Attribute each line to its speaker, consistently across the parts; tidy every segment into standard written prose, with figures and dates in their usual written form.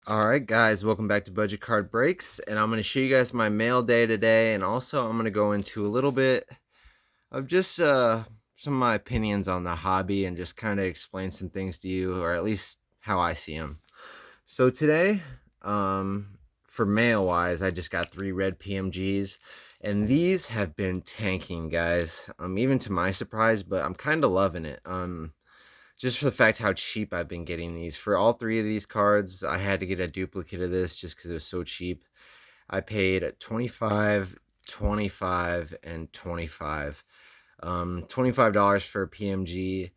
Speaker 1: Alright guys, welcome back to Budget Card Breaks, and I'm going to show you guys my mail day today, and also I'm going to go into a little bit of just some of my opinions on the hobby and just kind of explain some things to you, or at least how I see them. So today, for mail wise, I just got 3 red PMGs, and these have been tanking, guys, even to my surprise, but I'm kind of loving it. Just for the fact how cheap I've been getting these. For all 3 of these cards, I had to get a duplicate of this just because it was so cheap. I paid 25, 25, and 25. $25 for a PMG.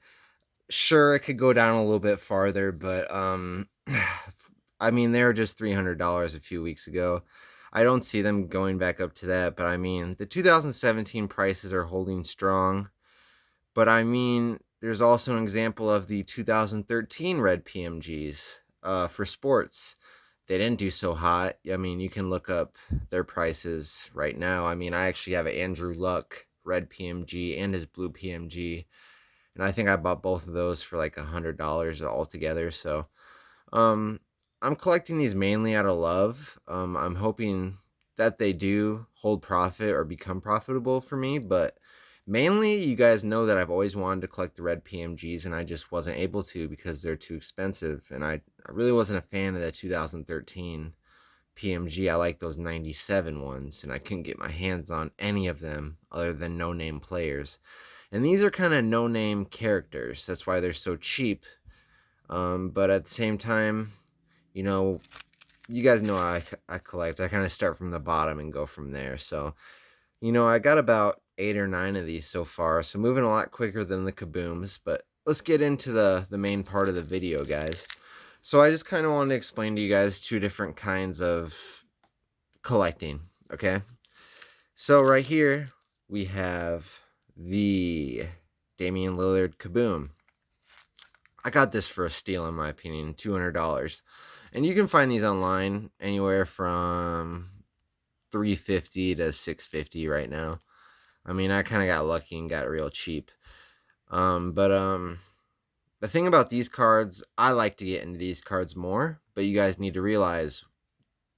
Speaker 1: Sure, it could go down a little bit farther, but I mean, they were just $300 a few weeks ago. I don't see them going back up to that, but I mean, the 2017 prices are holding strong. But I mean, there's also an example of the 2013 red PMGs for sports. They didn't do so hot. I mean, you can look up their prices right now. I mean, I actually have an Andrew Luck red PMG and his blue PMG, and I think I bought both of those for like $100 altogether. So, um, I'm collecting these mainly out of love. I'm hoping that they do hold profit or become profitable for me, but mainly, you guys know that I've always wanted to collect the red PMGs, and I just wasn't able to because they're too expensive. And I really wasn't a fan of the 2013 PMG. I like those 97 ones, and I couldn't get my hands on any of them other than no-name players. And these are kind of no-name characters. That's why they're so cheap. But at the same time, you know, you guys know I collect. I kind of start from the bottom and go from there. So, I got about 8 or 9 of these so far, so moving a lot quicker than the kabooms, but let's get into the main part of the video, guys. So I just kind of wanted to explain to you guys 2 different kinds of collecting, okay? So right here, we have the Damian Lillard Kaboom. I got this for a steal, in my opinion, $200. And you can find these online anywhere from $350 to $650 right now. I mean, I kind of got lucky and got real cheap. But the thing about these cards, I like to get into these cards more, but you guys need to realize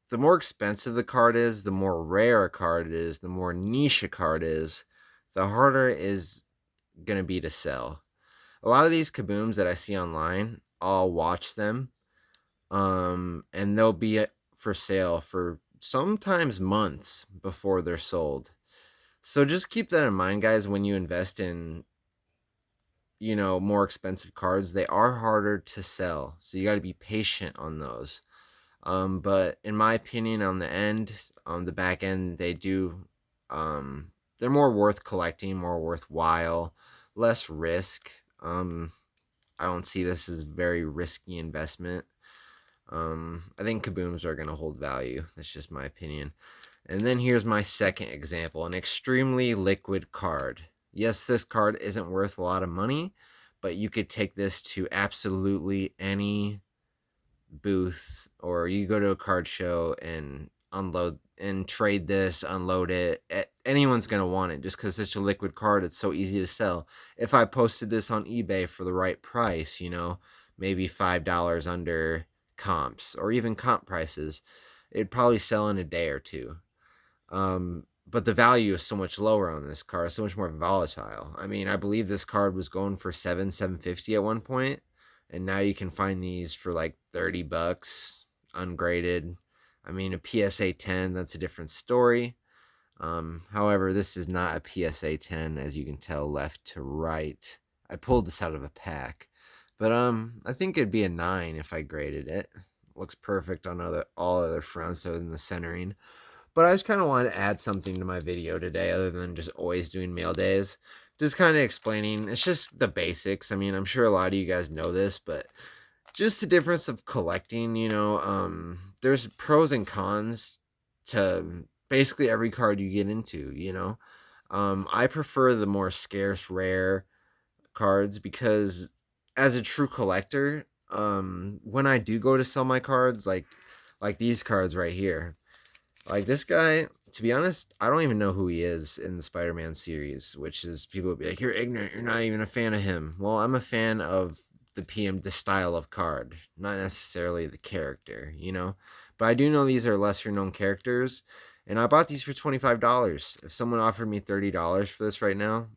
Speaker 1: the more expensive the card is, the more rare a card is, the more niche a card is, the harder it is going to be to sell. A lot of these kabooms that I see online, I'll watch them, and they'll be for sale for sometimes months before they're sold. So just keep that in mind, guys, when you invest in, more expensive cards. They are harder to sell, so you got to be patient on those. But in my opinion, on the back end, they're more worth collecting, more worthwhile, less risk. I don't see this as a very risky investment. I think kabooms are going to hold value. That's just my opinion. And then here's my second example, an extremely liquid card. Yes, this card isn't worth a lot of money, but you could take this to absolutely any booth, or you go to a card show and unload and trade this, unload it. Anyone's going to want it just because it's such a liquid card. It's so easy to sell. If I posted this on eBay for the right price, maybe $5 under comps or even comp prices, it'd probably sell in a day or two. But the value is so much lower on this card, so much more volatile. I mean, I believe this card was going for $750 at one point, and now you can find these for like $30 ungraded. I mean, a PSA 10, that's a different story. However, this is not a PSA 10, as you can tell, left to right. I pulled this out of a pack, but I think it'd be a 9 if I graded it. Looks perfect on all other fronts other than the centering. But I just kind of wanted to add something to my video today other than just always doing mail days. Just kind of explaining. It's just the basics. I mean, I'm sure a lot of you guys know this, but just the difference of collecting, there's pros and cons to basically every card you get into. I prefer the more scarce, rare cards because as a true collector, when I do go to sell my cards, like these cards right here, like this guy, to be honest, I don't even know who he is in the Spider-Man series, which is people will be like, you're ignorant, you're not even a fan of him. Well, I'm a fan of the style of card, not necessarily the character, you know. But I do know these are lesser known characters, and I bought these for $25. If someone offered me $30 for this right now,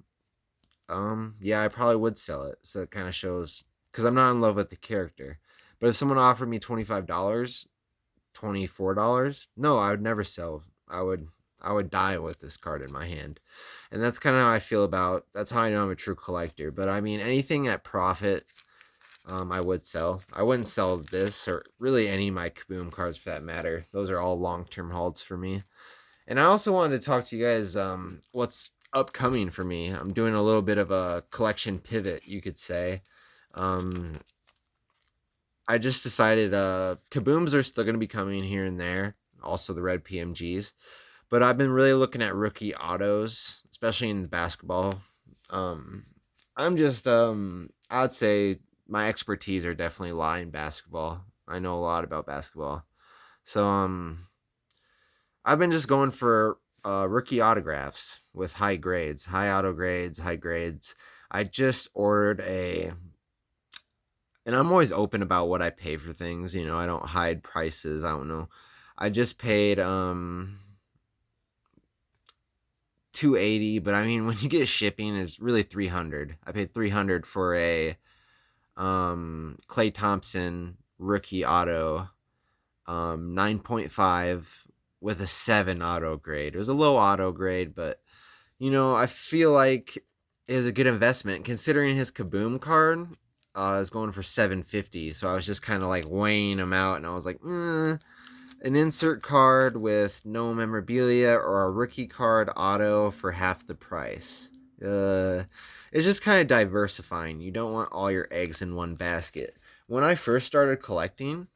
Speaker 1: yeah, I probably would sell it. So it kind of shows, because I'm not in love with the character. But if someone offered me $25, $24, no, I would never sell. I would die with this card in my hand. And that's kind of how I feel about. That's how I know I'm a true collector. But I mean, anything at profit, I would sell. I wouldn't sell this or really any of my Kaboom cards for that matter. Those are all long-term holds for me. And I also wanted to talk to you guys what's upcoming for me. I'm doing a little bit of a collection pivot, you could say. Um, I just decided Kabooms are still going to be coming here and there, also the red PMGs. But I've been really looking at rookie autos, especially in basketball. Um, I'm just I'd say my expertise are definitely lie in basketball. I know a lot about basketball. So I've been just going for rookie autographs with high grades, high auto grades, high grades. I just ordered and I'm always open about what I pay for things. You know, I don't hide prices. I don't know. I just paid 280, but I mean when you get shipping, it's really 300. I paid 300 for a Klay Thompson rookie auto, 9.5 with a 7 auto grade. It was a low auto grade, but you know, I feel like it was a good investment considering his Kaboom card is going for 750. So I was just kind of like weighing them out, and I was like, an insert card with no memorabilia or a rookie card auto for half the price. It's just kind of diversifying. You don't want all your eggs in one basket. When I first started collecting,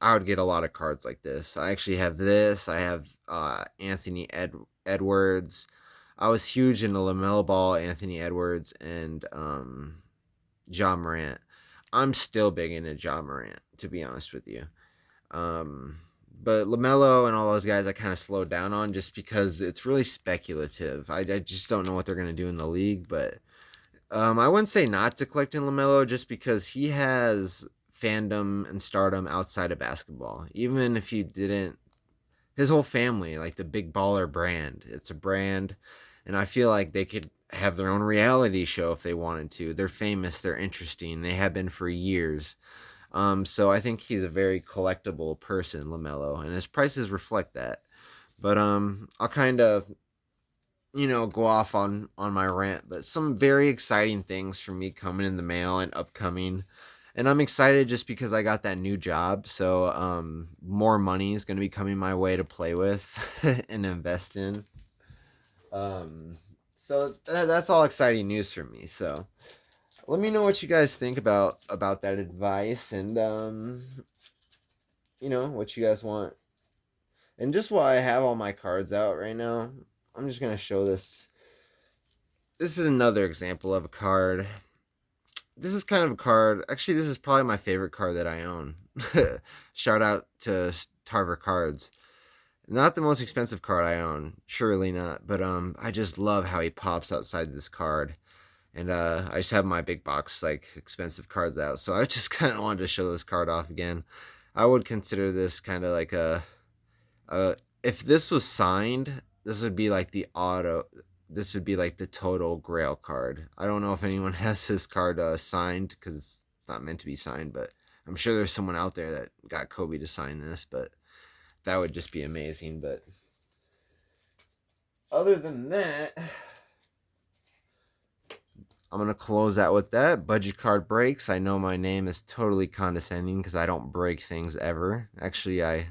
Speaker 1: I would get a lot of cards like this. I actually have this. I have Edwards. I was huge into LaMelo Ball, Anthony Edwards, and Ja Morant. I'm still big into Ja Morant, to be honest with you. Um, but LaMelo and all those guys I kind of slowed down on just because it's really speculative. I just don't know what they're going to do in the league. But I wouldn't say not to collect in LaMelo just because he has fandom and stardom outside of basketball. Even if he didn't, his whole family, like the Big Baller brand, it's a brand. And I feel like they could have their own reality show if they wanted to. They're famous, they're interesting, they have been for years. So I think he's a very collectible person, LaMelo, and his prices reflect that. But I'll kind of go off on my rant, but some very exciting things for me coming in the mail and upcoming. And I'm excited just because I got that new job, so more money is going to be coming my way to play with and invest in. So that's all exciting news for me. So let me know what you guys think about that advice, and what you guys want. And just while I have all my cards out right now, I'm just gonna show this. This is another example of a card. This is kind of a card. Actually, this is probably my favorite card that I own. Shout out to Tarver Cards. Not the most expensive card I own, surely not. But I just love how he pops outside this card. And I just have my big box, like, expensive cards out. So I just kind of wanted to show this card off again. I would consider this kind of like if this was signed, this would be like this would be like the total grail card. I don't know if anyone has this card signed because it's not meant to be signed, but I'm sure there's someone out there that got Kobe to sign this, but that would just be amazing. But other than that, I'm going to close out with that. Budget card breaks. I know my name is totally condescending because I don't break things ever. Actually, I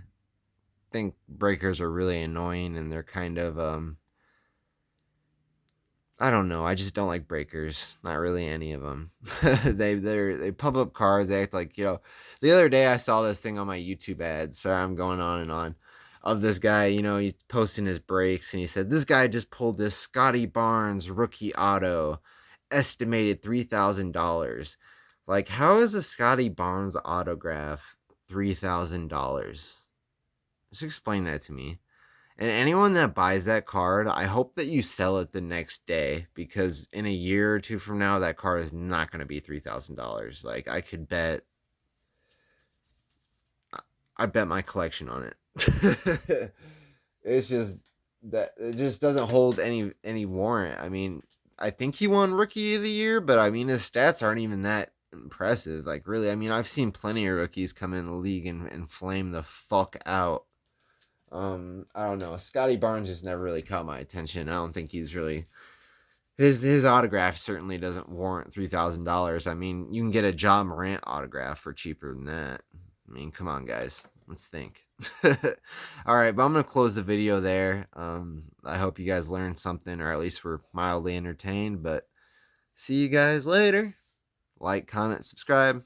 Speaker 1: think breakers are really annoying, and they're kind of, I don't know. I just don't like breakers. Not really any of them. They pump up cars. They act like, the other day I saw this thing on my YouTube ads. So I'm going on and on. Of this guy, he's posting his breaks, and he said, this guy just pulled this Scotty Barnes rookie auto, estimated $3,000. Like, how is a Scotty Barnes autograph $3,000? Just explain that to me. And anyone that buys that card, I hope that you sell it the next day, because in a year or two from now, that card is not going to be $3,000. Like, I bet my collection on it. It's just that it just doesn't hold any warrant. I mean, I think he won Rookie of the Year, but I mean his stats aren't even that impressive. Like, really, I mean, I've seen plenty of rookies come in the league and flame the fuck out. I don't know. Scotty Barnes just never really caught my attention. I don't think he's really his autograph certainly doesn't warrant $3,000. I mean, you can get a John Morant autograph for cheaper than that. I mean, come on, guys. Let's think. All right, but I'm gonna close the video there. I hope you guys learned something, or at least were mildly entertained. But see you guys later. Like, comment, subscribe.